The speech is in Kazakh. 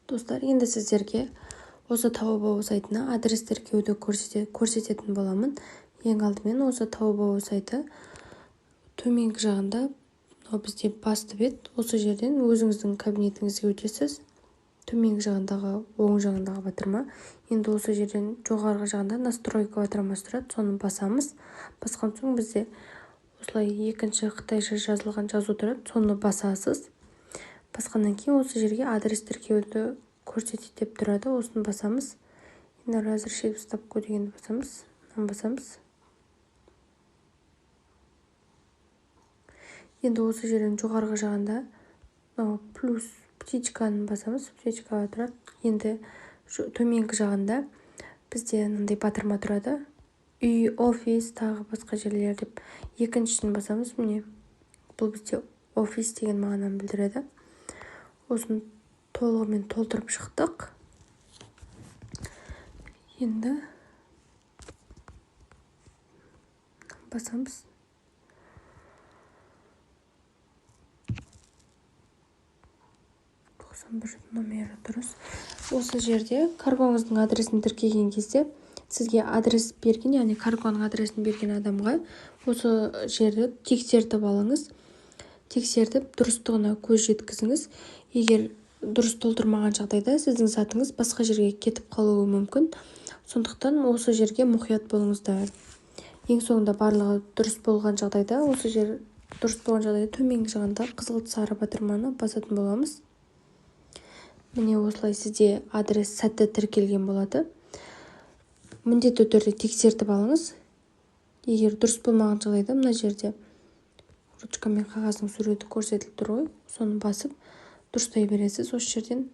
Достар, енді сіздерге осы Taobao сайтына адрес тіркеуді көрсететін боламын. Ең алдымен осы Taobao сайты төменгі жағында бізде басты бет. Осы жерден өзіңіздің кабинетіңізге өтесіз. Төменгі жағындағы оң жағындағы батырма. Енді осы жерден жоғарғы жағында настройка батырмасы тұрады, соны басамыз. Басқан соң бізде осылай екінші қытайша жазылған жазу тұрады, соны басасыз. Басқаннан кейін осы жерге адрес тіркеуді көрсетеді деп тұрады, осыны басамыз. Енді разрешить вставку дегенді басамыз. Басамыз. Енді осы жерден жоғарғы жағында плюс птичканы басамыз. Птичка тұрады. Енді төменгі жағында бізде мынандай батырма тұрады. Үй, офис, тағы басқа жерлер деп екіншісін басамыз. Міне, бұл бізде офис деген мағынаны білдіреді. Осыны толығымен толтырып шықтық. Енді басамыз. Бір номері дұрыс. Осы жерде каргоңыздың адресін тіркеген кезде сізге адрес берген, яғни каргоның адресін берген адамға осы жерді тексертіп алыңыз. Тексертіп дұрыстығына көз жеткізіңіз. Егер дұрыс толтырмаған жағдайда сіздің затыңыз басқа жерге кетіп қалуы мүмкін. Сондықтан осы жерге мұқият болыңыздар. Ең соңында барлығы дұрыс болған жағдайда, осы жер дұрыс болған жағдайда төменгі жағында қызғылт сары батырманы басатын боламыз. Міне осылай сізде адрес сәтті тіркелген болады. Міндетті түрде тексертіп алыңыз. Егер дұрыс болмаған жағдайда мына жерде ручкамен қағаздың суреті көрсетіліп тұр ғой, соны басып дұрыстай бересіз. Осы жерден